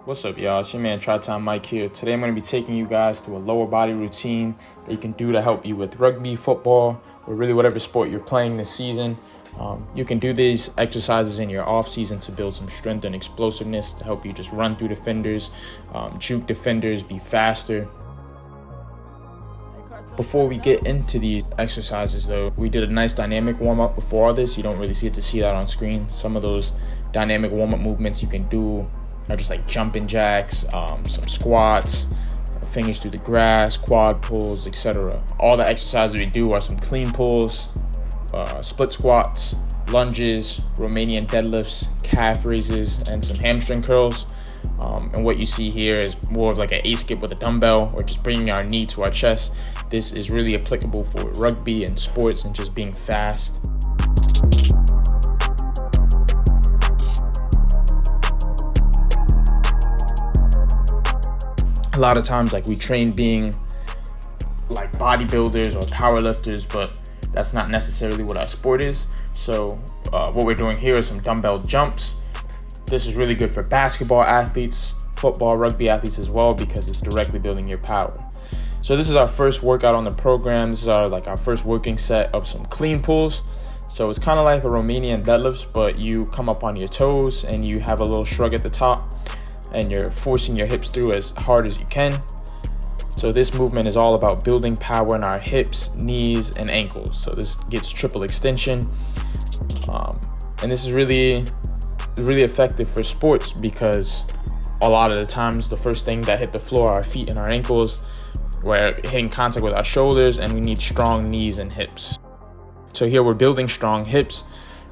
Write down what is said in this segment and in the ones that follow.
What's up, y'all? It's your man Tri-Time Mike here. Today I'm going to be taking you guys through a lower body routine that you can do to help you with rugby, football, or really whatever sport you're playing this season. You can do these exercises in your off season to build some strength and explosiveness to help you just run through defenders, juke defenders, be faster. Before we get into these exercises though, we did a nice dynamic warm-up before all this. You don't really get to see that on screen. Some of those dynamic warm-up movements you can do are just like jumping jacks, some squats, fingers through the grass, quad pulls, etc. All the exercises we do are some clean pulls, split squats, lunges, Romanian deadlifts, calf raises, and some hamstring curls. And what you see here is more of like an A-skip with a dumbbell or just bringing our knee to our chest. This is really applicable for rugby and sports and just being fast. A lot of times, like, we train being like bodybuilders or powerlifters, but that's not necessarily what our sport is. So what we're doing here is some dumbbell jumps. This is really good for basketball athletes, football, rugby athletes as well, because it's directly building your power. So this is our first workout on the program. This is our first working set of some clean pulls. So it's kind of like a Romanian deadlifts, but you come up on your toes and you have a little shrug at the top, and you're forcing your hips through as hard as you can. So this movement is all about building power in our hips, knees, and ankles. So this gets triple extension. And this is really effective for sports because a lot of the times the first thing that hit the floor are our feet and our ankles. We're hitting contact with our shoulders, and we need strong knees and hips. So here we're building strong hips,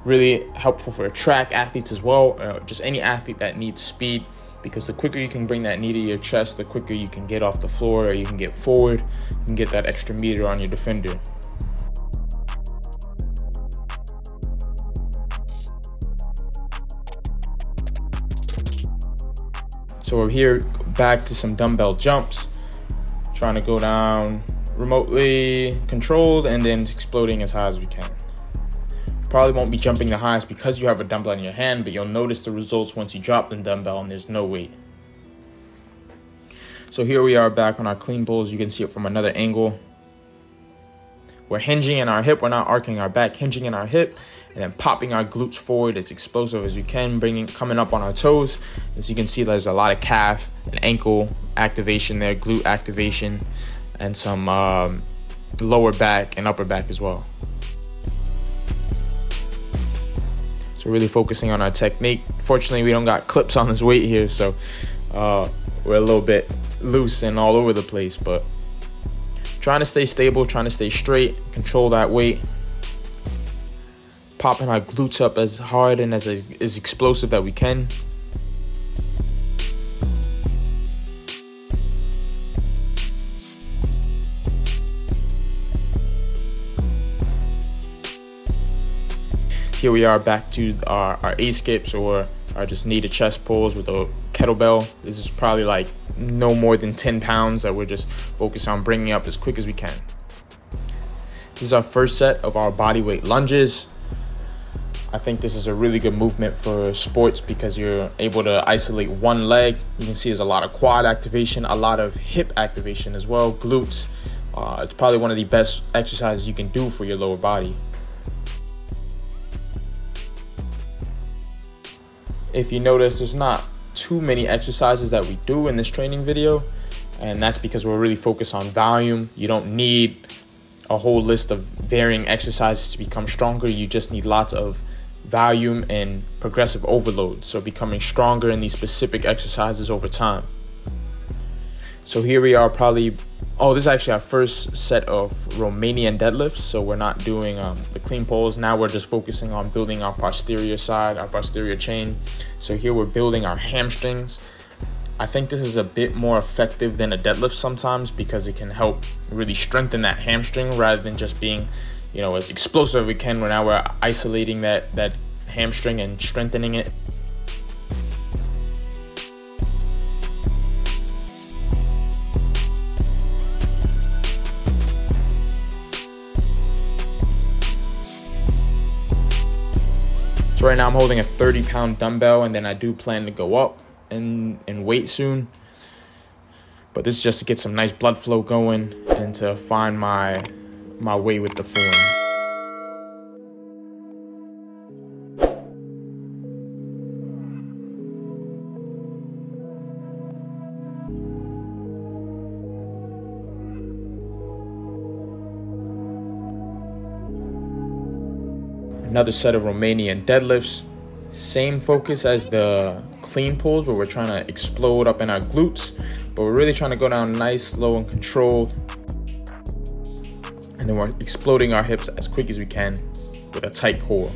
really helpful for track athletes as well, just any athlete that needs speed. Because the quicker you can bring that knee to your chest, the quicker you can get off the floor, or you can get forward, you can get that extra meter on your defender. So we're here back to some dumbbell jumps, trying to go down remotely controlled and then exploding as high as we can. Probably won't be jumping the highest because you have a dumbbell in your hand, but you'll notice the results once you drop the dumbbell and there's no weight. So here we are back on our clean pulls. You can see it from another angle. We're hinging in our hip. We're not arcing our back, hinging in our hip, and then popping our glutes forward as explosive as we can, coming up on our toes. As you can see, there's a lot of calf and ankle activation there, glute activation, and some lower back and upper back as well. So really focusing on our technique. Fortunately, we don't got clips on this weight here, so we're a little bit loose and all over the place, but trying to stay stable, trying to stay straight, control that weight, popping our glutes up as hard and as explosive that we can. Here we are back to our A-skips or our just knee to chest pulls with a kettlebell. This is probably like no more than 10 pounds that we're just focused on bringing up as quick as we can. This is our first set of our bodyweight lunges. I think this is a really good movement for sports because you're able to isolate one leg. You can see there's a lot of quad activation, a lot of hip activation as well, glutes. It's probably one of the best exercises you can do for your lower body. If you notice, there's not too many exercises that we do in this training video, and that's because we're really focused on volume. You don't need a whole list of varying exercises to become stronger. You just need lots of volume and progressive overload, so becoming stronger in these specific exercises over time. So here we are this is actually our first set of Romanian deadlifts. So we're not doing the clean pulls. Now we're just focusing on building our posterior side, our posterior chain. So here we're building our hamstrings. I think this is a bit more effective than a deadlift sometimes because it can help really strengthen that hamstring rather than just being, as explosive as we can. Now we're isolating that hamstring and strengthening it. So right now I'm holding a 30-pound dumbbell, and then I do plan to go up. in weight soon. But this is just to get some nice blood flow going and to find my way with the form. Another set of Romanian deadlifts. Same focus as the clean pulls, where we're trying to explode up in our glutes, but we're really trying to go down nice, slow, and controlled. And then we're exploding our hips as quick as we can with a tight core.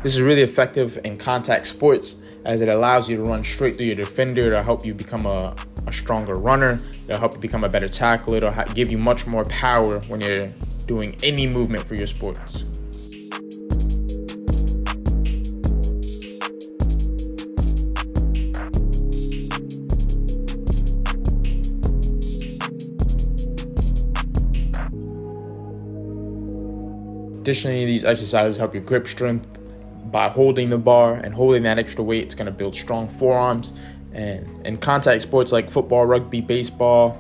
This is really effective in contact sports, as it allows you to run straight through your defender. It'll help you become a stronger runner. It'll help you become a better tackler. It'll give you much more power when you're doing any movement for your sports. Additionally, these exercises help your grip strength by holding the bar and holding that extra weight. It's going to build strong forearms. And in contact sports like football, rugby, baseball,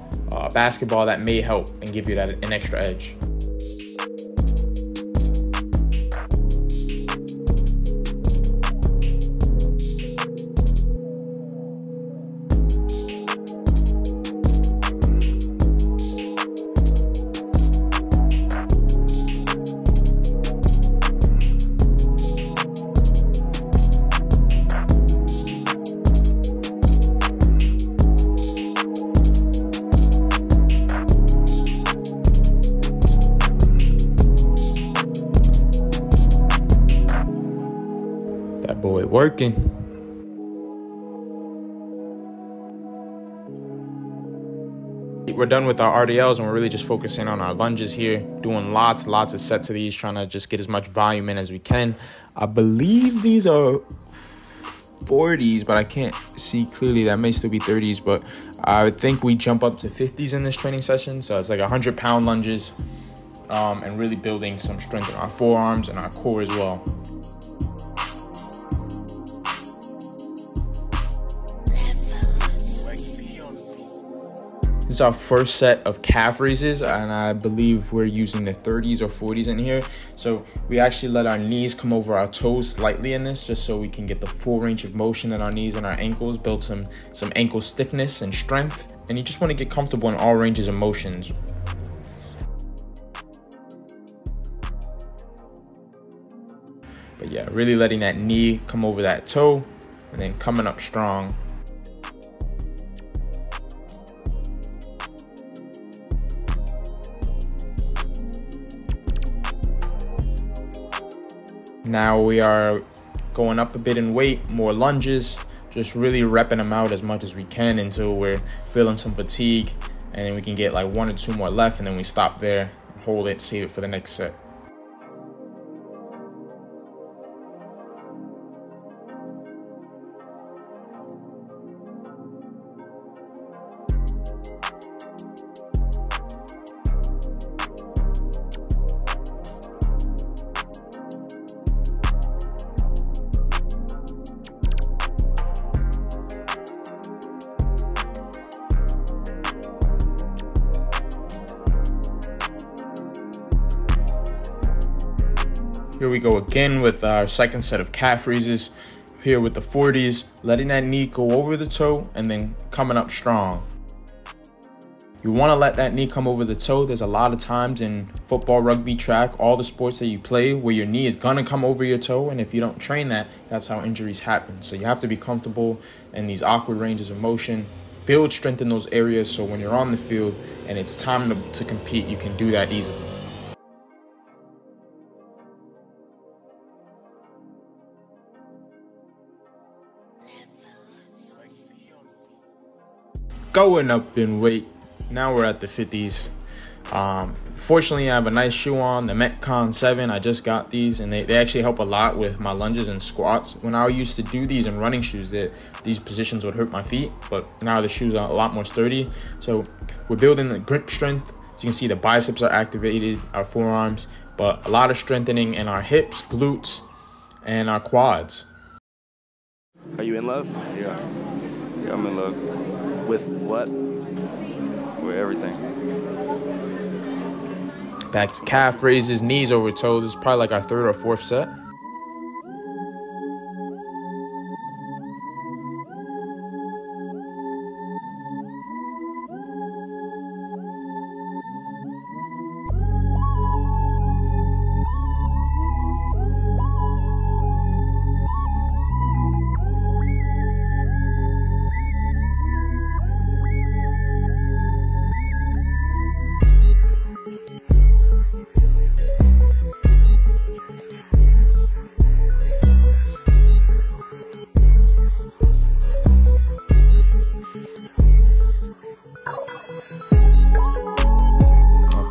basketball, that may help and give you an extra edge. Boy, working. We're done with our RDLs and we're really just focusing on our lunges here, doing lots of sets of these, trying to just get as much volume in as we can. I believe these are 40s, but I can't see clearly. That may still be 30s, but I think we jump up to 50s in this training session. So it's like 100-pound lunges, and really building some strength in our forearms and our core as well. This is our first set of calf raises, and I believe we're using the 30s or 40s in here. So we actually let our knees come over our toes slightly in this, just so we can get the full range of motion in our knees and our ankles, build some ankle stiffness and strength. And you just want to get comfortable in all ranges of motions. But yeah, really letting that knee come over that toe and then coming up strong. Now we are going up a bit in weight, more lunges, just really repping them out as much as we can until we're feeling some fatigue, and then we can get like 1 or 2 more left, and then we stop there, hold it, save it for the next set. Here we go again with our second set of calf raises. Here with the 40s, letting that knee go over the toe and then coming up strong. You want to let that knee come over the toe. There's a lot of times in football, rugby, track, all the sports that you play where your knee is going to come over your toe. And if you don't train that, that's how injuries happen. So you have to be comfortable in these awkward ranges of motion. Build strength in those areas so when you're on the field and it's time to compete, you can do that easily. Going up in weight. Now we're at the 50s. Fortunately, I have a nice shoe on, the Metcon 7. I just got these, and they actually help a lot with my lunges and squats. When I used to do these in running shoes, these positions would hurt my feet, but now the shoes are a lot more sturdy. So we're building the grip strength. As you can see, the biceps are activated, our forearms, but a lot of strengthening in our hips, glutes, and our quads. Are you in love? Yeah. Yeah, I'm in love. With what? With everything. Back to calf raises, knees over toe. This is probably like our third or fourth set.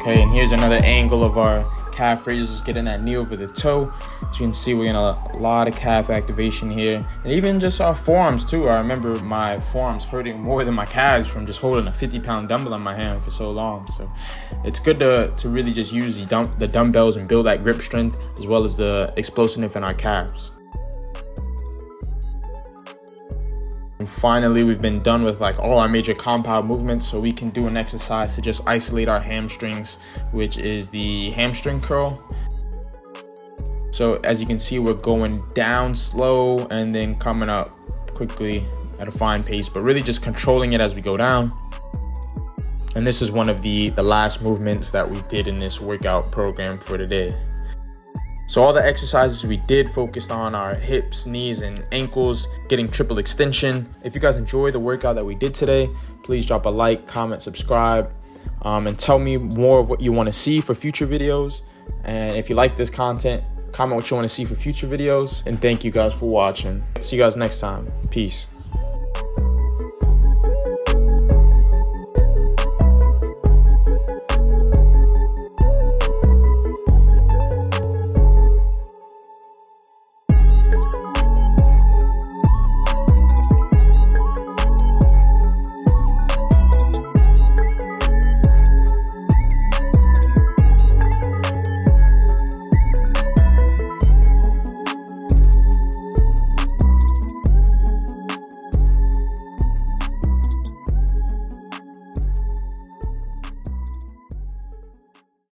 Okay, and here's another angle of our calf raises, getting that knee over the toe. As you can see, we're getting a lot of calf activation here. And even just our forearms too. I remember my forearms hurting more than my calves from just holding a 50-pound dumbbell in my hand for so long. So it's good to really just use the dumbbells and build that grip strength as well as the explosiveness in our calves. And finally, we've been done with like all our major compound movements, so we can do an exercise to just isolate our hamstrings, which is the hamstring curl. So as you can see, we're going down slow and then coming up quickly at a fine pace, but really just controlling it as we go down. And this is one of the last movements that we did in this workout program for today. So all the exercises we did focused on our hips, knees, and ankles, getting triple extension. If you guys enjoyed the workout that we did today, please drop a like, comment, subscribe, and tell me more of what you want to see for future videos. And if you like this content, comment what you want to see for future videos. And thank you guys for watching. See you guys next time. Peace.